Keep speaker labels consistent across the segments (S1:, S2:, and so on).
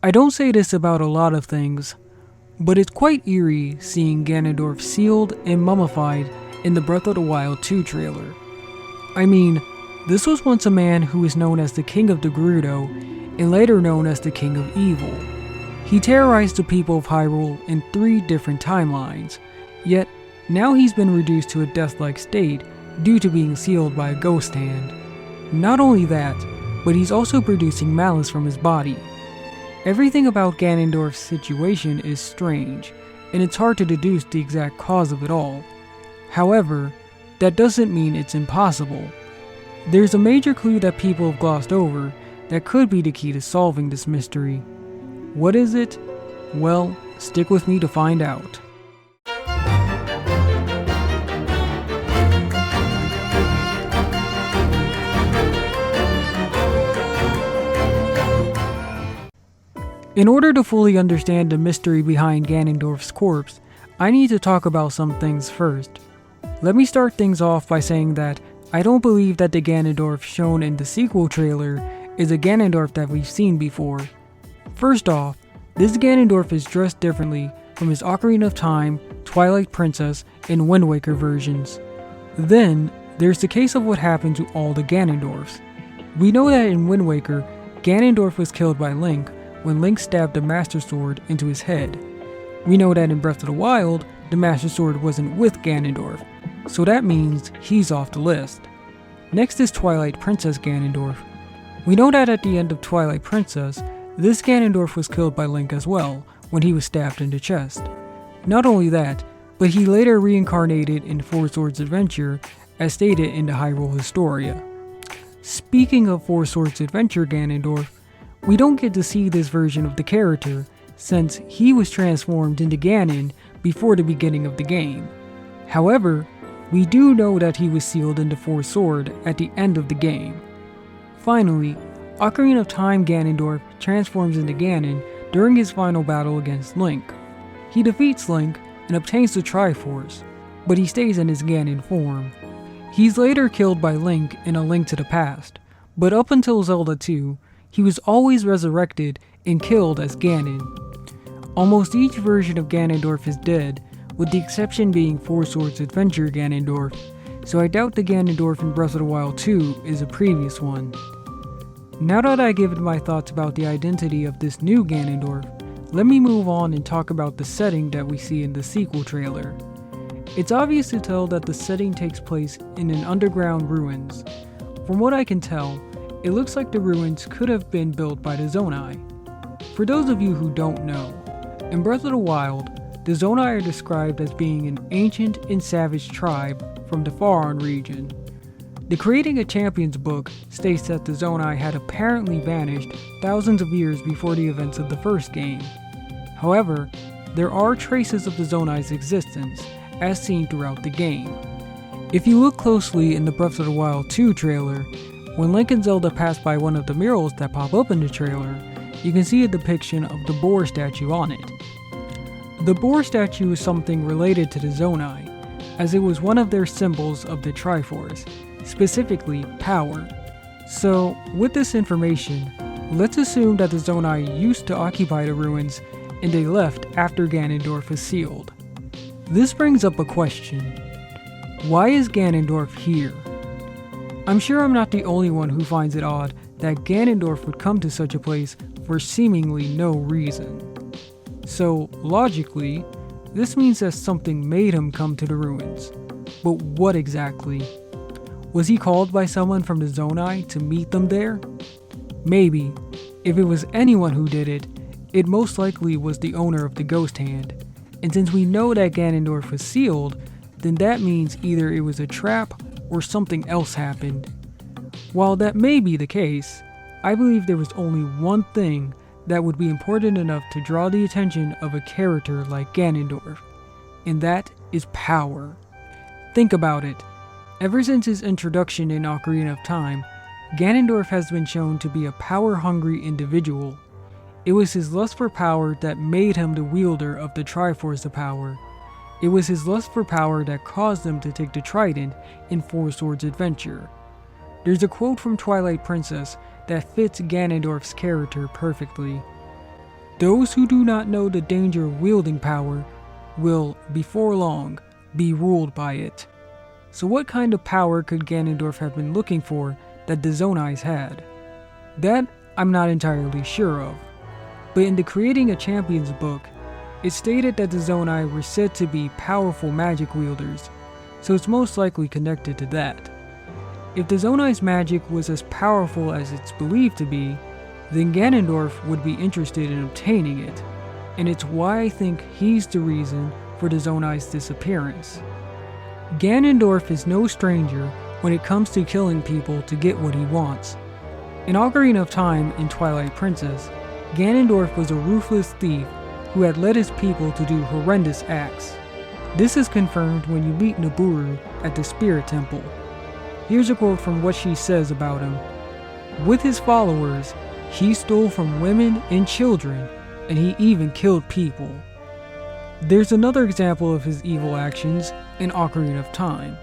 S1: I don't say this about a lot of things, but it's quite eerie seeing Ganondorf sealed and mummified in the Breath of the Wild 2 trailer. I mean, this was once a man who was known as the King of the Gerudo and later known as the King of Evil. He terrorized the people of Hyrule in 3 different timelines, yet now he's been reduced to a death-like state due to being sealed by a ghost hand. Not only that, but he's also producing malice from his body. Everything about Ganondorf's situation is strange, and it's hard to deduce the exact cause of it all. However, that doesn't mean it's impossible. There's a major clue that people have glossed over that could be the key to solving this mystery. What is it? Well, stick with me to find out. In order to fully understand the mystery behind Ganondorf's corpse, I need to talk about some things first. Let me start things off by saying that I don't believe that the Ganondorf shown in the sequel trailer is a Ganondorf that we've seen before. First off, this Ganondorf is dressed differently from his Ocarina of Time, Twilight Princess, and Wind Waker versions. Then, there's the case of what happened to all the Ganondorfs. We know that in Wind Waker, Ganondorf was killed by Link when Link stabbed the Master Sword into his head. We know that in Breath of the Wild, the Master Sword wasn't with Ganondorf, so that means he's off the list. Next is Twilight Princess Ganondorf. We know that at the end of Twilight Princess, this Ganondorf was killed by Link as well, when he was stabbed in the chest. Not only that, but he later reincarnated in Four Swords Adventure, as stated in the Hyrule Historia. Speaking of Four Swords Adventure Ganondorf, we don't get to see this version of the character, since he was transformed into Ganon before the beginning of the game. However, we do know that he was sealed into Four Sword at the end of the game. Finally, Ocarina of Time Ganondorf transforms into Ganon during his final battle against Link. He defeats Link and obtains the Triforce, but he stays in his Ganon form. He's later killed by Link in A Link to the Past, but up until Zelda 2, he was always resurrected and killed as Ganon. Almost each version of Ganondorf is dead, with the exception being Four Swords Adventure Ganondorf, so I doubt the Ganondorf in Breath of the Wild 2 is a previous one. Now that I've given my thoughts about the identity of this new Ganondorf, let me move on and talk about the setting that we see in the sequel trailer. It's obvious to tell that the setting takes place in an underground ruins. From what I can tell, it looks like the ruins could have been built by the Zonai. For those of you who don't know, in Breath of the Wild, the Zonai are described as being an ancient and savage tribe from the Faron region. The Creating a Champions book states that the Zonai had apparently vanished thousands of years before the events of the first game. However, there are traces of the Zonai's existence, as seen throughout the game. If you look closely in the Breath of the Wild 2 trailer, when Link and Zelda pass by one of the murals that pop up in the trailer, you can see a depiction of the boar statue on it. The boar statue is something related to the Zonai, as it was one of their symbols of the Triforce, specifically power. So, with this information, let's assume that the Zonai used to occupy the ruins and they left after Ganondorf is sealed. This brings up a question. Why is Ganondorf here? I'm sure I'm not the only one who finds it odd that Ganondorf would come to such a place for seemingly no reason. So, logically, this means that something made him come to the ruins. But what exactly? Was he called by someone from the Zonai to meet them there? Maybe. If it was anyone who did it, it most likely was the owner of the Ghost Hand. And since we know that Ganondorf was sealed, then that means either it was a trap or something else happened. While that may be the case, I believe there was only one thing that would be important enough to draw the attention of a character like Ganondorf, and that is power. Think about it. Ever since his introduction in Ocarina of Time, Ganondorf has been shown to be a power-hungry individual. It was his lust for power that made him the wielder of the Triforce of Power. It was his lust for power that caused him to take the trident in Four Swords Adventure. There's a quote from Twilight Princess that fits Ganondorf's character perfectly. Those who do not know the danger of wielding power will, before long, be ruled by it. So what kind of power could Ganondorf have been looking for that the Zonais had? That I'm not entirely sure of. But in the Creating a Champions book, it stated that the Zonai were said to be powerful magic wielders, so it's most likely connected to that. If the Zonai's magic was as powerful as it's believed to be, then Ganondorf would be interested in obtaining it, and it's why I think he's the reason for the Zonai's disappearance. Ganondorf is no stranger when it comes to killing people to get what he wants. In Ocarina of Time and Twilight Princess, Ganondorf was a ruthless thief who had led his people to do horrendous acts. This is confirmed when you meet Nabooru at the Spirit Temple. Here's a quote from what she says about him. With his followers, he stole from women and children, and he even killed people. There's another example of his evil actions in Ocarina of Time.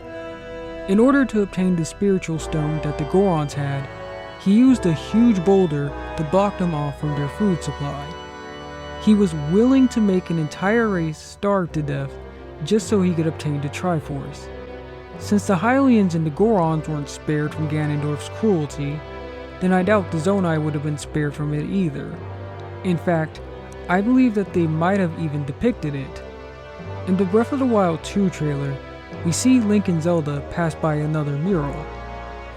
S1: In order to obtain the spiritual stone that the Gorons had, he used a huge boulder to block them off from their food supply. He was willing to make an entire race starve to death just so he could obtain the Triforce. Since the Hylians and the Gorons weren't spared from Ganondorf's cruelty, then I doubt the Zonai would have been spared from it either. In fact, I believe that they might have even depicted it. In the Breath of the Wild 2 trailer, we see Link and Zelda pass by another mural.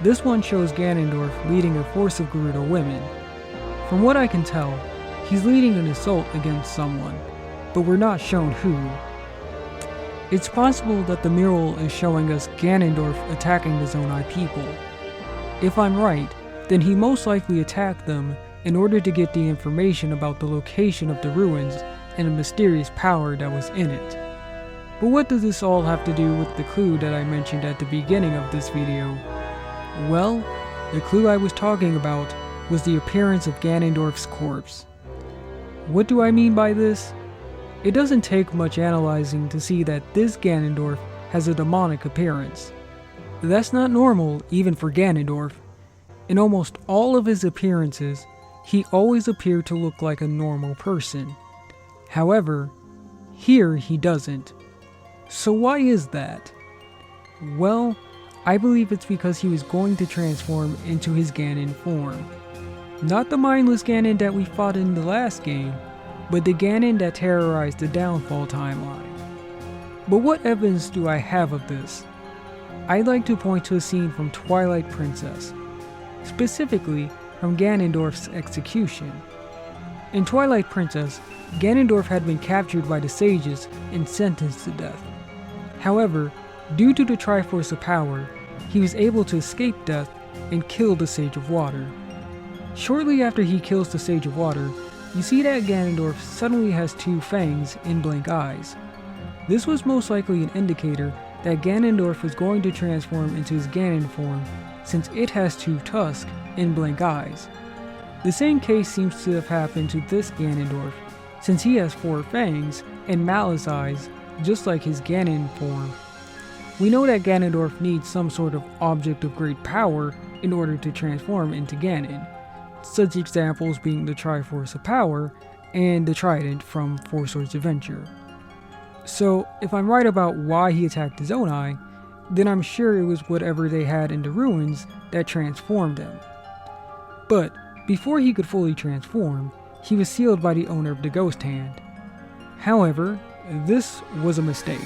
S1: This one shows Ganondorf leading a force of Gerudo women. From what I can tell, he's leading an assault against someone, but we're not shown who. It's possible that the mural is showing us Ganondorf attacking the Zonai people. If I'm right, then he most likely attacked them in order to get the information about the location of the ruins and the mysterious power that was in it. But what does this all have to do with the clue that I mentioned at the beginning of this video? Well, the clue I was talking about was the appearance of Ganondorf's corpse. What do I mean by this? It doesn't take much analyzing to see that this Ganondorf has a demonic appearance. That's not normal even for Ganondorf. In almost all of his appearances, he always appeared to look like a normal person. However, here he doesn't. So why is that? Well, I believe it's because he was going to transform into his Ganon form. Not the mindless Ganon that we fought in the last game, but the Ganon that terrorized the Downfall timeline. But what evidence do I have of this? I'd like to point to a scene from Twilight Princess, specifically from Ganondorf's execution. In Twilight Princess, Ganondorf had been captured by the sages and sentenced to death. However, due to the Triforce of Power, he was able to escape death and kill the Sage of Water. Shortly after he kills the Sage of Water, you see that Ganondorf suddenly has two fangs and blank eyes. This was most likely an indicator that Ganondorf was going to transform into his Ganon form, since it has two tusks and blank eyes. The same case seems to have happened to this Ganondorf, since he has four fangs and malice eyes, just like his Ganon form. We know that Ganondorf needs some sort of object of great power in order to transform into Ganon, such examples being the Triforce of Power and the Trident from Four Swords Adventure. So, if I'm right about why he attacked the Zonai, then I'm sure it was whatever they had in the ruins that transformed him. But, before he could fully transform, he was sealed by the owner of the Ghost Hand. However, this was a mistake.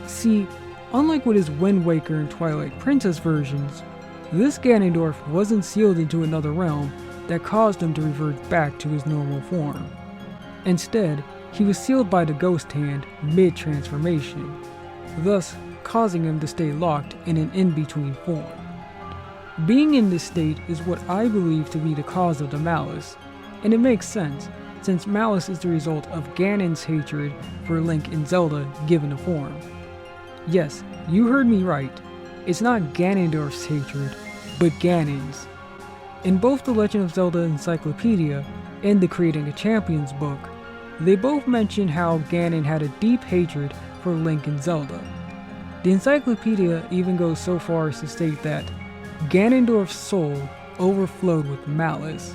S1: See, unlike with his Wind Waker and Twilight Princess versions, this Ganondorf wasn't sealed into another realm that caused him to revert back to his normal form. Instead, he was sealed by the Ghost Hand mid-transformation, thus causing him to stay locked in an in-between form. Being in this state is what I believe to be the cause of the malice, and it makes sense, since malice is the result of Ganon's hatred for Link and Zelda given a form. Yes, you heard me right. It's not Ganondorf's hatred, but Ganon's. In both the Legend of Zelda Encyclopedia and the Creating a Champions book, they both mention how Ganon had a deep hatred for Link and Zelda. The Encyclopedia even goes so far as to state that Ganondorf's soul overflowed with malice.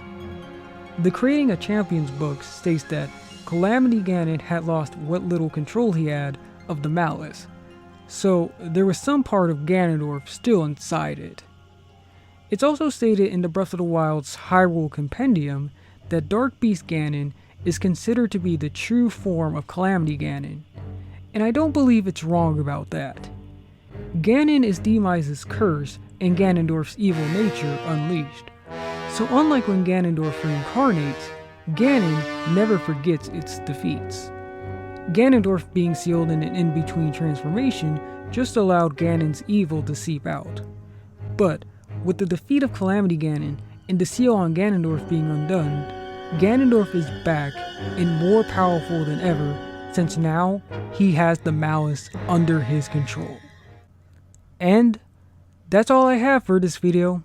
S1: The Creating a Champions book states that Calamity Ganon had lost what little control he had of the malice, so there was some part of Ganondorf still inside it. It's also stated in the Breath of the Wild's Hyrule Compendium that Dark Beast Ganon is considered to be the true form of Calamity Ganon, and I don't believe it's wrong about that. Ganon is Demise's curse and Ganondorf's evil nature unleashed, so unlike when Ganondorf reincarnates, Ganon never forgets its defeats. Ganondorf being sealed in an in-between transformation just allowed Ganon's evil to seep out. But with the defeat of Calamity Ganon and the seal on Ganondorf being undone, Ganondorf is back and more powerful than ever, since now he has the malice under his control. And that's all I have for this video.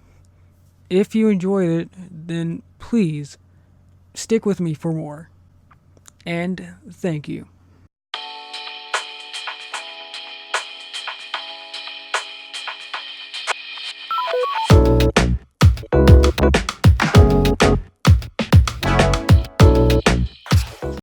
S1: If you enjoyed it, then please stick with me for more. And thank you.